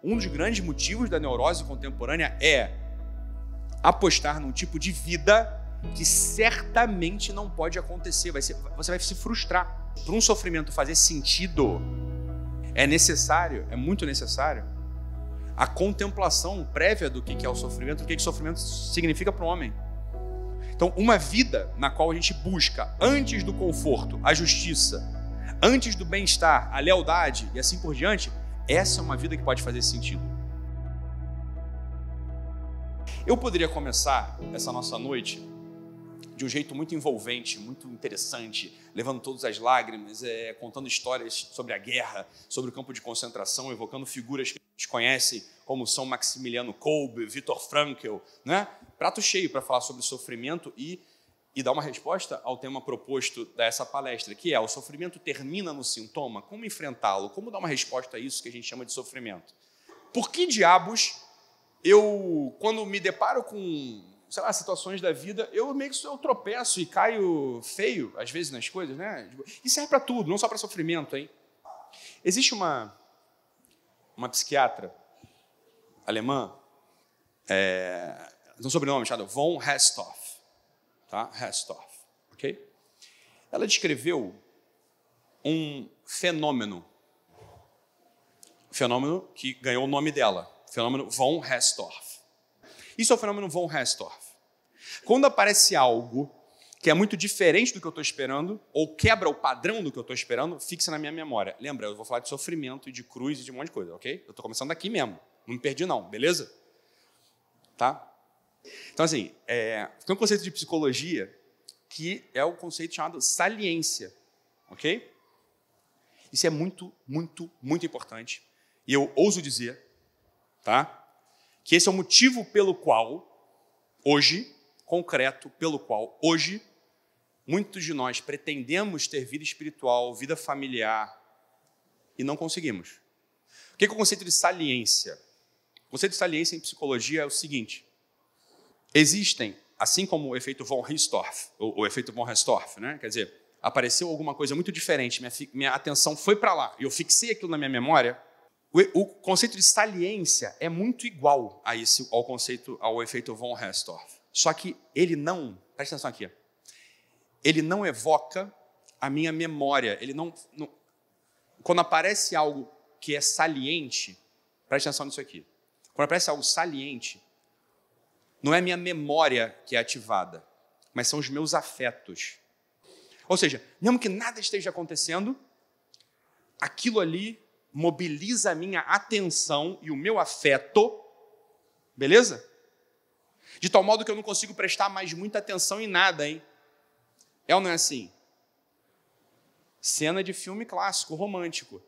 um dos grandes motivos da neurose contemporânea é apostar num tipo de vida que certamente não pode acontecer. Você vai se frustrar. Para um sofrimento fazer sentido, é necessário, é muito necessário, a contemplação prévia do que é o sofrimento, do que o sofrimento significa para o homem. Então, uma vida na qual a gente busca, antes do conforto, a justiça, antes do bem-estar, a lealdade e assim por diante, essa é uma vida que pode fazer sentido. Eu poderia começar essa nossa noite de um jeito muito envolvente, muito interessante, levando todas as lágrimas, contando histórias sobre a guerra, sobre o campo de concentração, evocando figuras que a gente conhece, como São Maximiliano Kolbe, Viktor Frankl, né? Prato cheio para falar sobre sofrimento e dar uma resposta ao tema proposto dessa palestra, que é: o sofrimento termina no sintoma? Como enfrentá-lo? Como dar uma resposta a isso que a gente chama de sofrimento? Por que diabos eu, quando me deparo com, sei lá, situações da vida, eu meio que eu tropeço e caio feio, às vezes, nas coisas, né? E serve para tudo, não só para sofrimento, hein? Existe uma psiquiatra alemã, tem um sobrenome chamado von Hestorff, tá? Hestorff, ok? Ela descreveu um fenômeno que ganhou o nome dela, fenômeno von Hestorff. Isso é o fenômeno von Hestorff. Quando aparece algo que é muito diferente do que eu estou esperando, ou quebra o padrão do que eu estou esperando, fixa na minha memória. Lembra, eu vou falar de sofrimento e de cruz e de um monte de coisa, ok? Eu estou começando daqui mesmo, não me perdi não, beleza? Tá? Então, assim, tem um conceito de psicologia que é o conceito chamado saliência, ok? Isso é muito, muito, muito importante. E eu ouso dizer, tá? Que esse é o motivo pelo qual, hoje, muitos de nós pretendemos ter vida espiritual, vida familiar, e não conseguimos. O que é o conceito de saliência? O conceito de saliência em psicologia é o seguinte: existem, assim como o efeito von Hestorff, o efeito von Hestorff, né? Quer dizer, apareceu alguma coisa muito diferente, minha atenção foi para lá, e eu fixei aquilo na minha memória. O conceito de saliência é muito igual ao efeito von Hestorff. Só que ele não, presta atenção aqui, ele não evoca a minha memória. Quando aparece algo que é saliente, presta atenção nisso aqui. Quando aparece algo saliente, não é a minha memória que é ativada, mas são os meus afetos. Ou seja, mesmo que nada esteja acontecendo, aquilo ali mobiliza a minha atenção e o meu afeto, beleza? De tal modo que eu não consigo prestar mais muita atenção em nada, hein? É ou não é assim? Cena de filme clássico, romântico,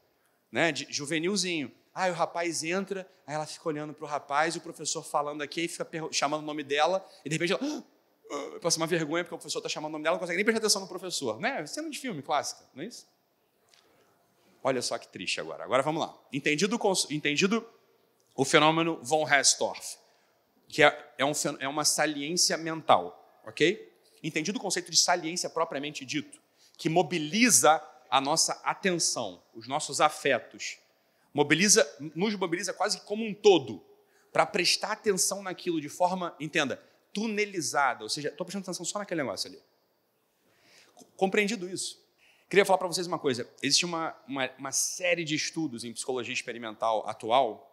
né? De juvenilzinho. O rapaz entra, aí ela fica olhando para o rapaz, e o professor falando aqui, e fica chamando o nome dela, e de repente ela passa uma vergonha porque o professor está chamando o nome dela, não consegue nem prestar atenção no professor, né? Cena de filme clássica, não é isso? Olha só que triste agora. Agora vamos lá. Entendido o fenômeno von Hestorff, que é uma saliência mental, ok? Entendido o conceito de saliência propriamente dito, que mobiliza a nossa atenção, os nossos afetos, nos mobiliza quase como um todo, para prestar atenção naquilo de forma, entenda, tunelizada, ou seja, estou prestando atenção só naquele negócio ali. Compreendido isso, queria falar para vocês uma coisa. Existe uma série de estudos em psicologia experimental atual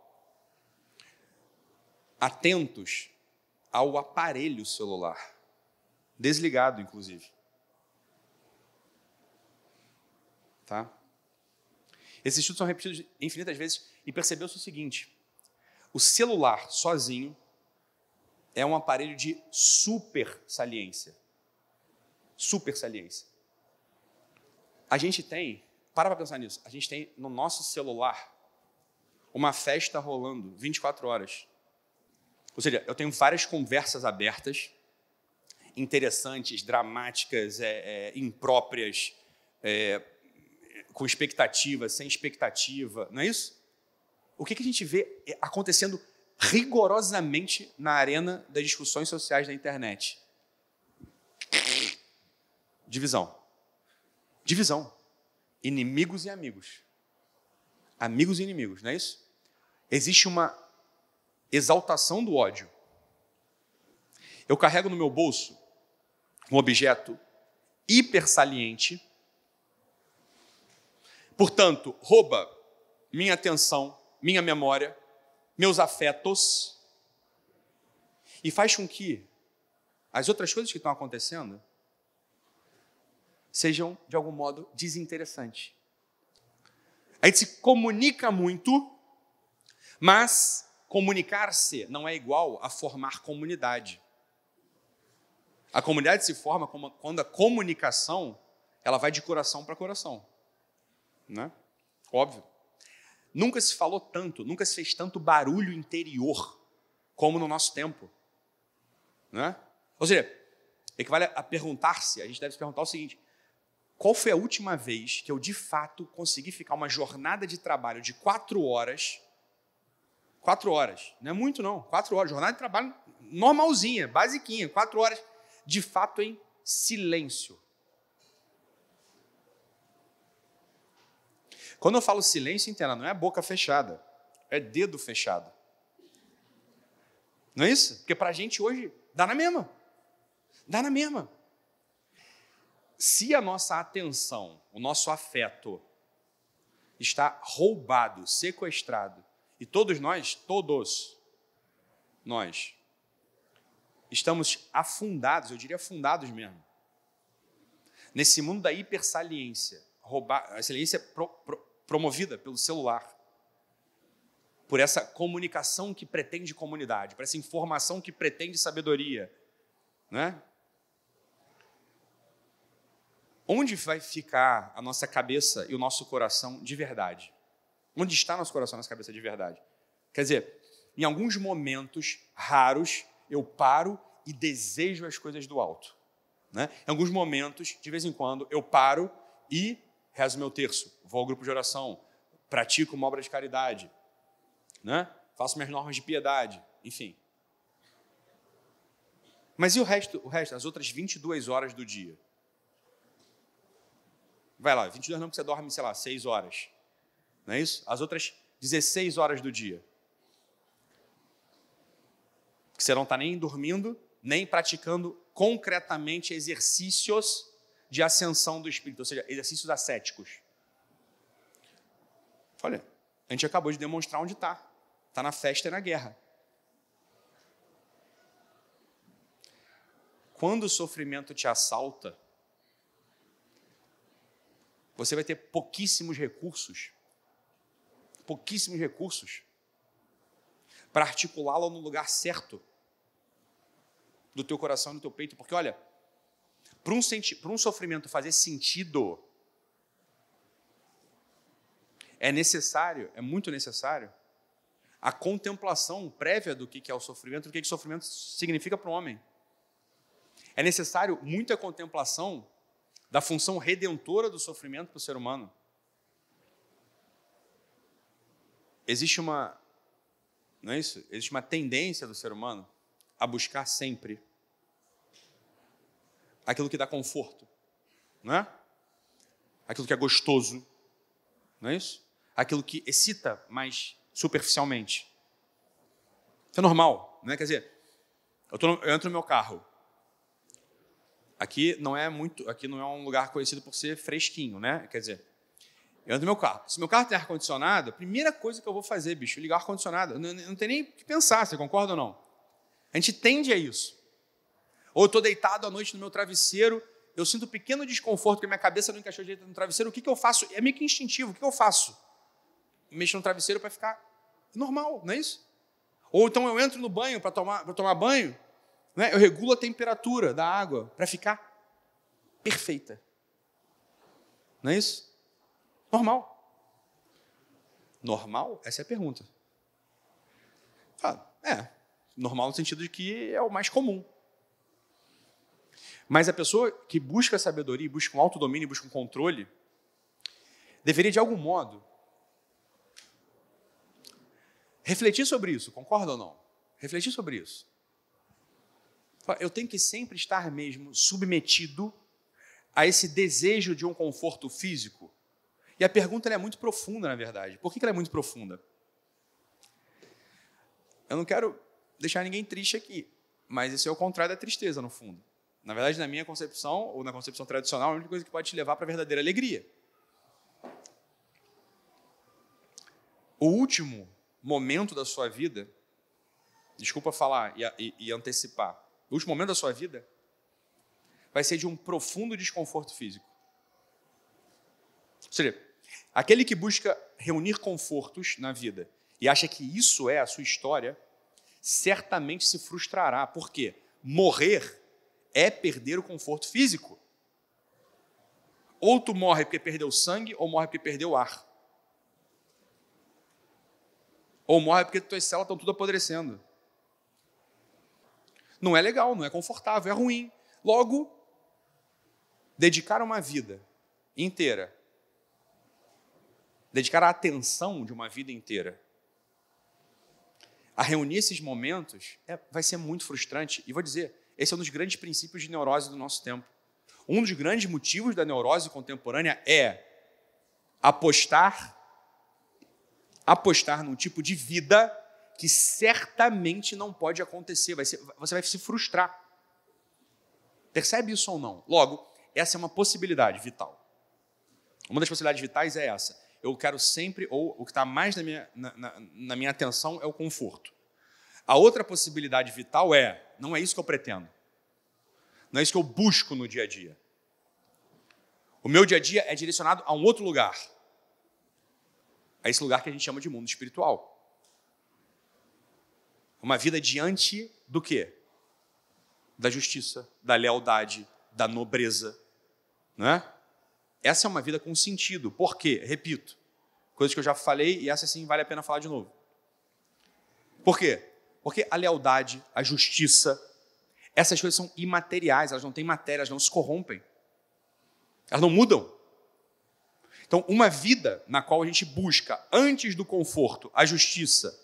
atentos ao aparelho celular, desligado, inclusive. Tá? Esses estudos são repetidos infinitas vezes e percebeu-se o seguinte: o celular sozinho é um aparelho de super saliência. Super saliência. A gente tem, para pensar nisso, a gente tem no nosso celular uma festa rolando 24 horas. Ou seja, eu tenho várias conversas abertas, interessantes, dramáticas, impróprias, com expectativa, sem expectativa, não é isso? O que a gente vê acontecendo rigorosamente na arena das discussões sociais da internet? Divisão. Divisão. Inimigos e amigos. Amigos e inimigos, não é isso? Existe uma exaltação do ódio. Eu carrego no meu bolso um objeto hipersaliente, portanto, rouba minha atenção, minha memória, meus afetos, e faz com que as outras coisas que estão acontecendo sejam, de algum modo, desinteressantes. A gente se comunica muito, mas comunicar-se não é igual a formar comunidade. A comunidade se forma quando a comunicação ela vai de coração para coração. Né? Óbvio. Nunca se falou tanto, nunca se fez tanto barulho interior como no nosso tempo. Né? Ou seja, equivale a perguntar-se, a gente deve se perguntar o seguinte: qual foi a última vez que eu, de fato, consegui ficar uma jornada de trabalho de 4 horas? 4 horas, não é muito não, 4 horas, jornada de trabalho normalzinha, basiquinha, 4 horas, de fato em silêncio. Quando eu falo silêncio, entenda, não é boca fechada, é dedo fechado. Não é isso? Porque para a gente hoje dá na mesma. Dá na mesma. Se a nossa atenção, o nosso afeto está roubado, sequestrado, e todos nós estamos afundados, eu diria afundados mesmo, nesse mundo da hipersaliência, a saliência promovida pelo celular, por essa comunicação que pretende comunidade, por essa informação que pretende sabedoria, né? Onde vai ficar a nossa cabeça e o nosso coração de verdade? Onde está nosso coração e nossa cabeça de verdade? Quer dizer, em alguns momentos raros, eu paro e desejo as coisas do alto. Né? Em alguns momentos, de vez em quando, eu paro e rezo meu terço, vou ao grupo de oração, pratico uma obra de caridade, né? Faço minhas normas de piedade, enfim. Mas e o resto, as outras 22 horas do dia? Vai lá, 22 não, porque você dorme, sei lá, 6 horas. Não é isso? As outras 16 horas do dia. Que você não está nem dormindo, nem praticando concretamente exercícios de ascensão do espírito, ou seja, exercícios ascéticos. Olha, a gente acabou de demonstrar onde está. Está na festa e na guerra. Quando o sofrimento te assalta, você vai ter pouquíssimos recursos para articulá-lo no lugar certo do teu coração e do teu peito. Porque, olha, para um sofrimento fazer sentido, é muito necessário, a contemplação prévia do que é o sofrimento, do que o sofrimento significa para o homem. É necessário muita contemplação da função redentora do sofrimento para o ser humano. Existe uma tendência do ser humano a buscar sempre aquilo que dá conforto, não é? Aquilo que é gostoso, não é isso? Aquilo que excita mais superficialmente. Isso é normal, não é? Quer dizer, eu entro no meu carro. Aqui não é um lugar conhecido por ser fresquinho, né? Quer dizer, eu entro no meu carro. Se meu carro tem ar-condicionado, a primeira coisa que eu vou fazer, bicho, é ligar o ar-condicionado. Não tem nem o que pensar, você concorda ou não? A gente tende a isso. Ou eu estou deitado à noite no meu travesseiro, eu sinto um pequeno desconforto, porque minha cabeça não encaixou direito no travesseiro. O que eu faço? É meio que instintivo. O que eu faço? Mexo no travesseiro para ficar normal, não é isso? Ou então eu entro no banho para tomar banho, né? Eu regulo a temperatura da água para ficar perfeita. Não é isso? Normal. Normal? Essa é a pergunta. Normal no sentido de que é o mais comum. Mas a pessoa que busca sabedoria, busca um autodomínio, busca um controle, deveria, de algum modo, refletir sobre isso, concorda ou não? Refletir sobre isso. Eu tenho que sempre estar mesmo submetido a esse desejo de um conforto físico? E a pergunta é muito profunda, na verdade. Por que ela é muito profunda? eu não quero deixar ninguém triste aqui, mas esse é o contrário da tristeza, no fundo. Na verdade, na minha concepção, ou na concepção tradicional, a única coisa que pode te levar para a verdadeira alegria. O último momento da sua vida, desculpa falar e antecipar, o último momento da sua vida vai ser de um profundo desconforto físico. Ou seja, aquele que busca reunir confortos na vida e acha que isso é a sua história, certamente se frustrará. Por quê? Morrer é perder o conforto físico. Ou tu morre porque perdeu sangue, ou morre porque perdeu ar. Ou morre porque tuas células estão tudo apodrecendo. Não é legal, não é confortável, é ruim. Logo, dedicar uma vida inteira, dedicar a atenção de uma vida inteira a reunir esses momentos vai ser muito frustrante. E vou dizer, esse é um dos grandes princípios de neurose do nosso tempo. Um dos grandes motivos da neurose contemporânea é apostar num tipo de vida que certamente não pode acontecer. Você vai se frustrar. Percebe isso ou não? Logo, essa é uma possibilidade vital. Uma das possibilidades vitais é essa. Eu quero sempre, ou o que está mais na minha atenção é o conforto. A outra possibilidade vital não é isso que eu pretendo. Não é isso que eu busco no dia a dia. O meu dia a dia é direcionado a um outro lugar. A esse lugar que a gente chama de mundo espiritual. Uma vida diante do quê? Da justiça, da lealdade, da nobreza. Não é? Essa é uma vida com sentido. Por quê? Repito, coisas que eu já falei e essa sim vale a pena falar de novo. Por quê? Porque a lealdade, a justiça, essas coisas são imateriais, elas não têm matéria, elas não se corrompem. Elas não mudam. Então, uma vida na qual a gente busca, antes do conforto, a justiça,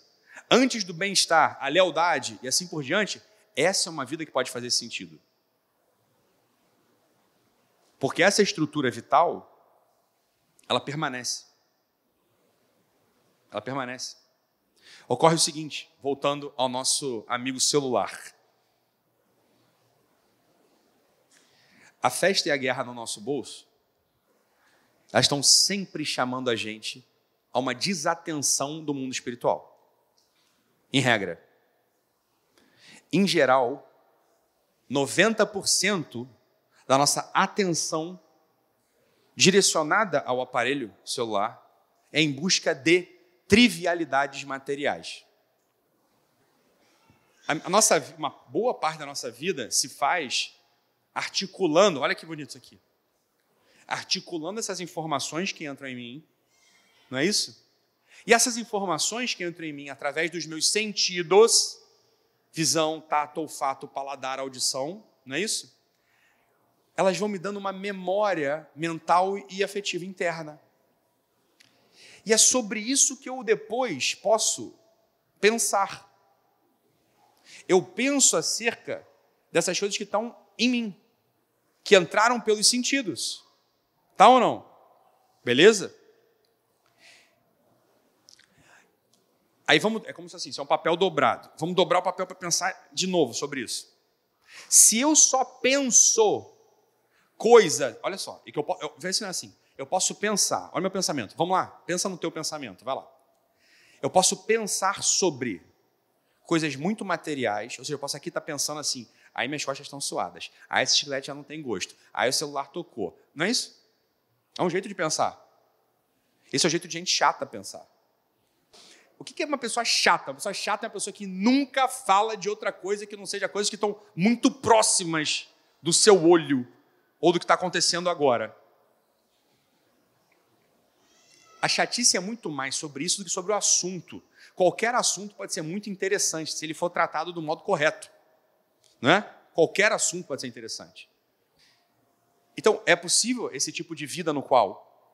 antes do bem-estar, a lealdade e assim por diante, essa é uma vida que pode fazer sentido. Porque essa estrutura vital, ela permanece. Ela permanece. Ocorre o seguinte, voltando ao nosso amigo celular. A festa e a guerra no nosso bolso, elas estão sempre chamando a gente a uma desatenção do mundo espiritual. Em regra. Em geral, 90% da nossa atenção direcionada ao aparelho celular é em busca de trivialidades materiais. Uma boa parte da nossa vida se faz articulando, olha que bonito isso aqui, articulando essas informações que entram em mim, não é isso? E essas informações que entram em mim através dos meus sentidos, visão, tato, olfato, paladar, audição, não é isso? Elas vão me dando uma memória mental e afetiva interna. E é sobre isso que eu depois posso pensar. Eu penso acerca dessas coisas que estão em mim, que entraram pelos sentidos. Tá ou não? Beleza? Aí é como se assim, isso é um papel dobrado. Vamos dobrar o papel para pensar de novo sobre isso. Se eu só penso coisa, olha só, vê se não é assim. Eu posso pensar, olha meu pensamento, vamos lá, pensa no teu pensamento, vai lá. Eu posso pensar sobre coisas muito materiais, ou seja, eu posso aqui estar pensando assim, aí minhas costas estão suadas, aí esse chiclete já não tem gosto, aí o celular tocou. Não é isso? É um jeito de pensar. Esse é o jeito de gente chata pensar. O que é uma pessoa chata? Uma pessoa chata é uma pessoa que nunca fala de outra coisa que não seja coisas que estão muito próximas do seu olho ou do que está acontecendo agora. A chatice é muito mais sobre isso do que sobre o assunto. Qualquer assunto pode ser muito interessante se ele for tratado do modo correto. Não é? Qualquer assunto pode ser interessante. Então, é possível esse tipo de vida no qual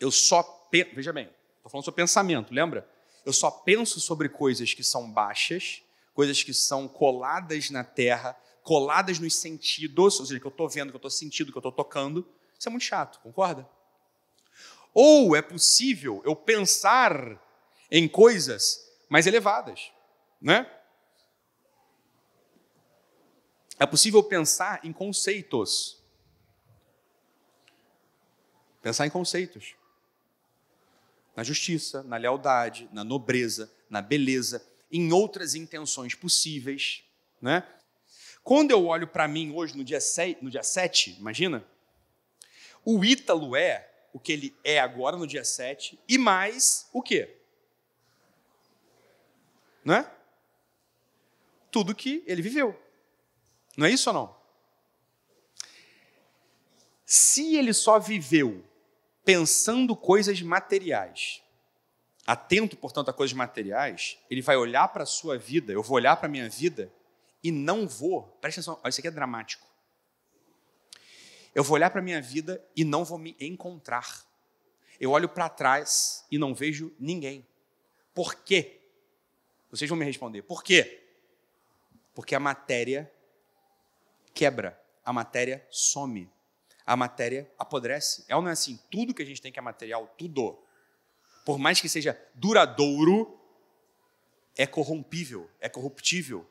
eu só... Veja bem, estou falando sobre pensamento, lembra? Eu só penso sobre coisas que são baixas, coisas que são coladas na terra, coladas nos sentidos, ou seja, que eu estou vendo, que eu estou sentindo, que eu estou tocando. Isso é muito chato, concorda? Ou é possível eu pensar em coisas mais elevadas, né? É possível pensar em conceitos. Pensar em conceitos. Na justiça, na lealdade, na nobreza, na beleza, em outras intenções possíveis, né? Quando eu olho para mim hoje, no dia 7, imagina, o Ítalo é o que ele é agora no dia 7, e mais o quê? Não é? Tudo que ele viveu. Não é isso ou não? Se ele só viveu pensando coisas materiais, atento, portanto, a coisas materiais, ele vai olhar para a sua vida, eu vou olhar para a minha vida e não vou, presta atenção, olha, isso aqui é dramático. Eu vou olhar para a minha vida e não vou me encontrar. Eu olho para trás e não vejo ninguém. Por quê? Vocês vão me responder. Por quê? Porque a matéria quebra, a matéria some, a matéria apodrece. É ou não é assim? Tudo que a gente tem que é material, tudo, por mais que seja duradouro, é corrompível, é corruptível.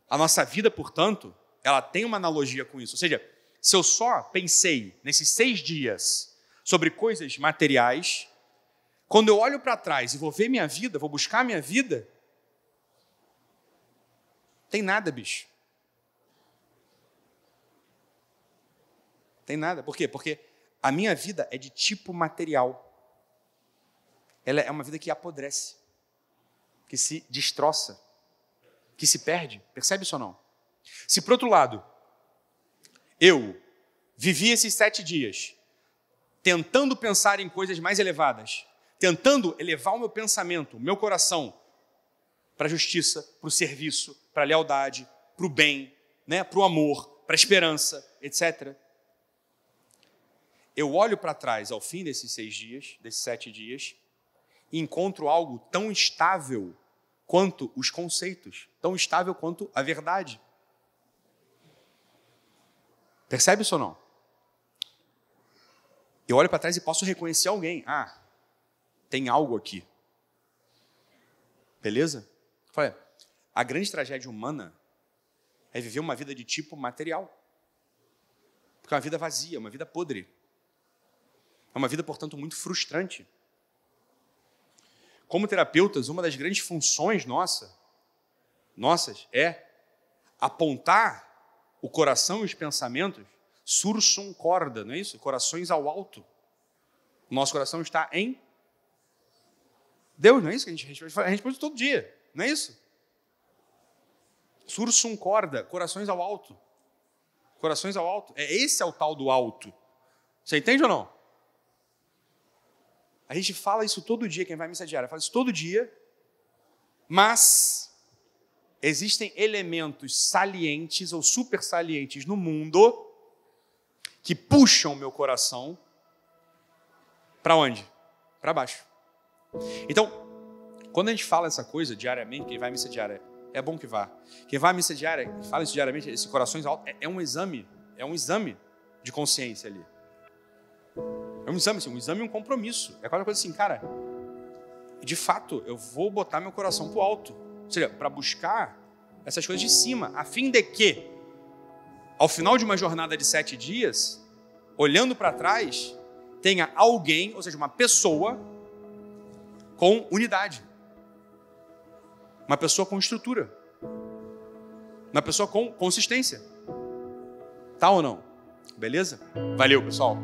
A nossa vida, portanto, ela tem uma analogia com isso. Ou seja, se eu só pensei nesses 6 dias sobre coisas materiais, quando eu olho para trás e vou ver minha vida, vou buscar minha vida, tem nada, bicho. Tem nada. Por quê? Porque a minha vida é de tipo material. Ela é uma vida que apodrece, que se destroça, que se perde. Percebe isso ou não? Se, por outro lado, eu vivi esses 7 dias tentando pensar em coisas mais elevadas, tentando elevar o meu pensamento, o meu coração, para a justiça, para o serviço, para a lealdade, para o bem, né? Para o amor, para a esperança, etc. Eu olho para trás ao fim desses 6 dias, desses 7 dias, e encontro algo tão estável quanto os conceitos, tão estável quanto a verdade. Percebe isso ou não? Eu olho para trás e posso reconhecer alguém. Ah, tem algo aqui. Beleza? Olha, a grande tragédia humana é viver uma vida de tipo material. Porque é uma vida vazia, uma vida podre. É uma vida, portanto, muito frustrante. Como terapeutas, uma das grandes funções nossas é apontar o coração e os pensamentos sursum corda, não é isso? Corações ao alto. O nosso coração está em Deus, não é isso que a gente responde? A gente responde todo dia, não é isso? Sursum corda, corações ao alto. Corações ao alto. Esse é o tal do alto. Você entende ou não? A gente fala isso todo dia, quem vai à missa diária fala isso todo dia, mas existem elementos salientes ou super salientes no mundo que puxam o meu coração para onde? Para baixo. Então, quando a gente fala essa coisa diariamente, quem vai à missa diária, é bom que vá. Quem vai à missa diária, fala isso diariamente, esse corações altos, é um exame de consciência ali. É um exame e um compromisso. É quase uma coisa assim, cara, de fato, eu vou botar meu coração para o alto. Ou seja, para buscar essas coisas de cima, a fim de que, ao final de uma jornada de 7 dias, olhando para trás, tenha alguém, ou seja, uma pessoa com unidade. Uma pessoa com estrutura. Uma pessoa com consistência. Tá ou não? Beleza? Valeu, pessoal.